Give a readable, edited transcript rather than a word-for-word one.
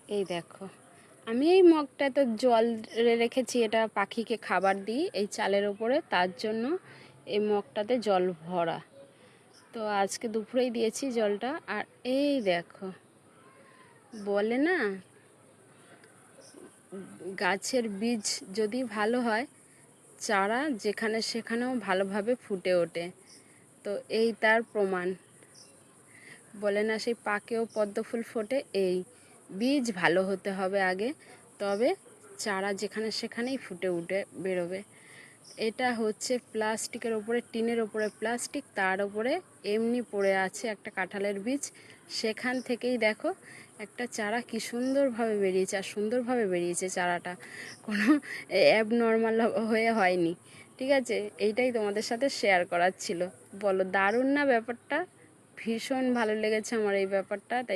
এই দেখো, আমি এই মগটাতে জল রেখেছি, এটা পাখিকে খাবার দিই এই চালের ওপরে, তার জন্য এই মগটাতে জল ভরা। তো আজকে দুপুরেই দিয়েছি জলটা। আর এই দেখো, বলে না গাছের বীজ যদি ভালো হয়, চারা যেখানে সেখানেও ভালোভাবে ফুটে ওঠে। তো এই তার প্রমাণ। বলে না সেই পাকেও পদ্ম ফুল ফোটে, এই বীজ ভালো হতে হবে আগে, তবে চারা যেখানে সেখানেই ফুটে উঠে বেরোবে। এটা হচ্ছে প্লাস্টিকের ওপরে, টিনের ওপরে প্লাস্টিক, তার ওপরে এমনি পড়ে আছে একটা কাঁঠালের বীজ। সেখান থেকেই দেখো একটা চারা কি সুন্দরভাবে বেরিয়েছে, আর সুন্দরভাবে বেরিয়েছে চারাটা, কোনো অ্যাবনর্মাল হয়ে হয়নি। ঠিক আছে, এইটাই তোমাদের সাথে শেয়ার করার ছিল। বলো, দারুণ না ব্যাপারটা? ভীষণ ভালো লেগেছে আমার এই ব্যাপারটা। তাই